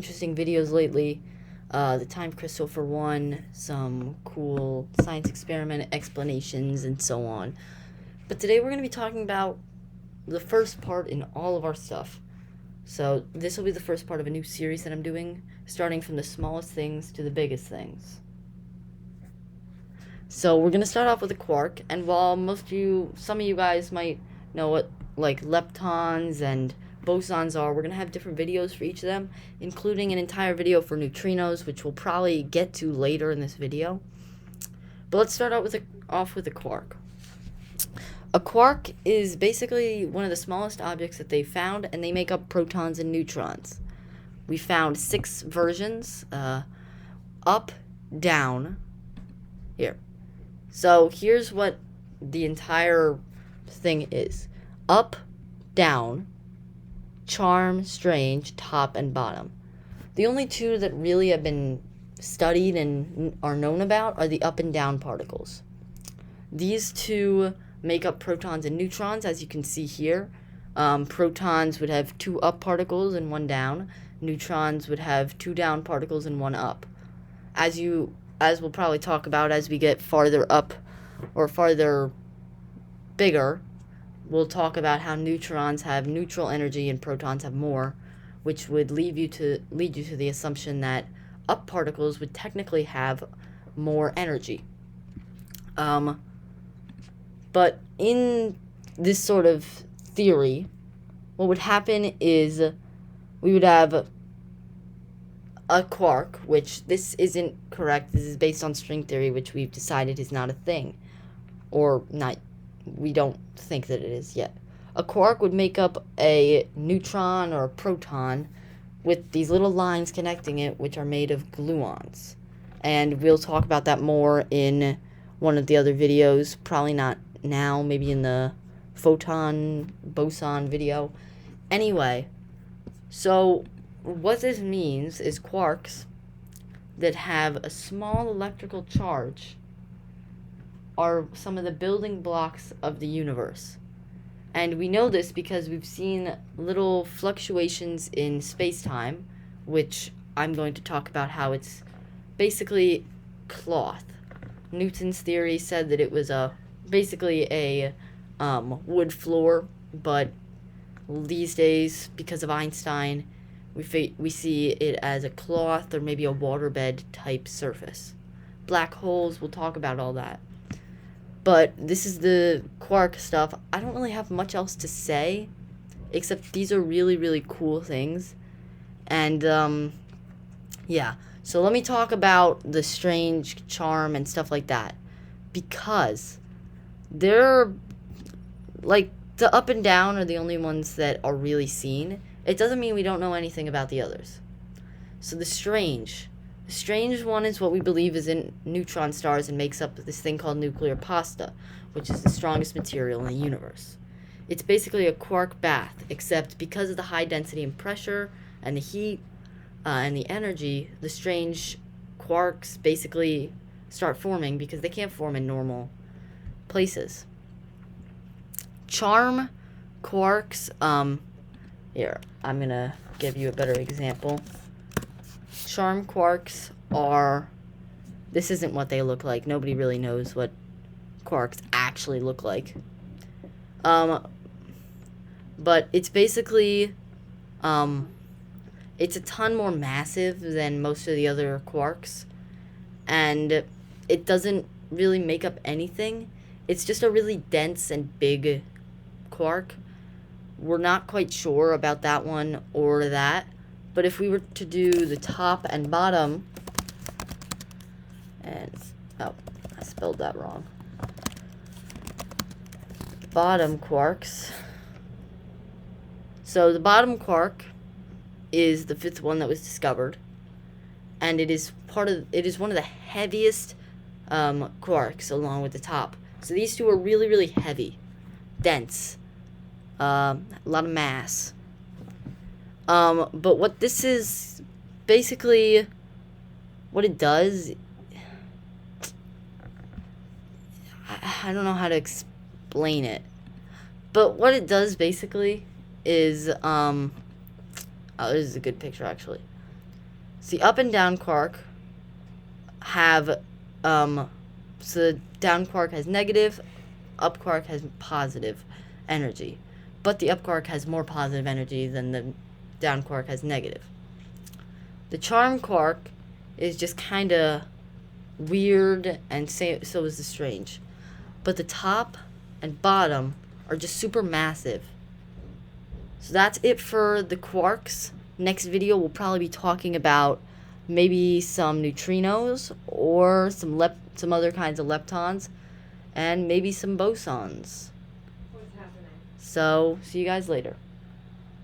interesting videos lately. The time crystal for one, some cool science experiment explanations, and so on. But today we're going to be talking about the first part in all of our stuff. So this will be the first part of a new series that I'm doing, starting from the smallest things to the biggest things. So we're going to start off with a quark, and while some of you guys might know what like leptons and bosons are, we're going to have different videos for each of them, including an entire video for neutrinos, which we'll probably get to later in this video. But let's start out off with a quark. A quark is basically one of the smallest objects that they found, and they make up protons and neutrons. We found 6 versions, up, down, here. So here's what the entire thing is. Up, down, charm, strange, top, and bottom. The only 2 that really have been studied and are known about are the up and down particles. These 2 make up protons and neutrons, as you can see here. Protons would have 2 up particles and 1 down. Neutrons would have 2 down particles and 1 up. As we'll probably talk about as we get farther up or farther bigger, we'll talk about how neutrons have neutral energy and protons have more, which would lead you to the assumption that up particles would technically have more energy. But in this sort of theory, what would happen is we would have a quark, which this isn't correct. This is based on string theory, which we've decided is not a thing. Or not, we don't think that it is yet. A quark would make up a neutron or a proton with these little lines connecting it, which are made of gluons. And we'll talk about that more in one of the other videos. Probably not now, maybe in the photon boson video. Anyway, so what this means is quarks that have a small electrical charge are some of the building blocks of the universe. And we know this because we've seen little fluctuations in space-time, which I'm going to talk about how it's basically cloth. Newton's theory said that it was basically a wood floor, but these days, because of Einstein, we see it as a cloth or maybe a waterbed type surface. Black holes, we'll talk about all that. But this is the quark stuff. I don't really have much else to say, except these are really, really cool things. And, yeah. So let me talk about the strange, charm, and stuff like that. Because they're, like, the up and down are the only ones that are really seen. It doesn't mean we don't know anything about the others. So the strange one is what we believe is in neutron stars and makes up this thing called nuclear pasta, which is the strongest material in the universe. It's basically a quark bath, except because of the high density and pressure and the heat and the energy, the strange quarks basically start forming because they can't form in normal places. Charm quarks, here, I'm going to give you a better example. Charm quarks this isn't what they look like. Nobody really knows what quarks actually look like. But it's basically, it's a ton more massive than most of the other quarks. And it doesn't really make up anything. It's just a really dense and big quark. We're not quite sure about that one or that. But if we were to do the top and bottom, and, oh, I spelled that wrong. Bottom quarks. So the bottom quark is the 5th one that was discovered. And it is one of the heaviest quarks along with the top. So these 2 are really, really heavy, dense, a lot of mass. But what this is, basically, what it does, I don't know how to explain it. But what it does, basically, is, oh, this is a good picture, actually. So the up and down quark have, so the down quark has negative, up quark has positive energy. But the up quark has more positive energy than the down quark has negative. The charm quark is just kind of weird, and so is the strange. But the top and bottom are just super massive. So that's it for the quarks. Next video we'll probably be talking about maybe some neutrinos or some other kinds of leptons, and maybe some bosons. So see you guys later.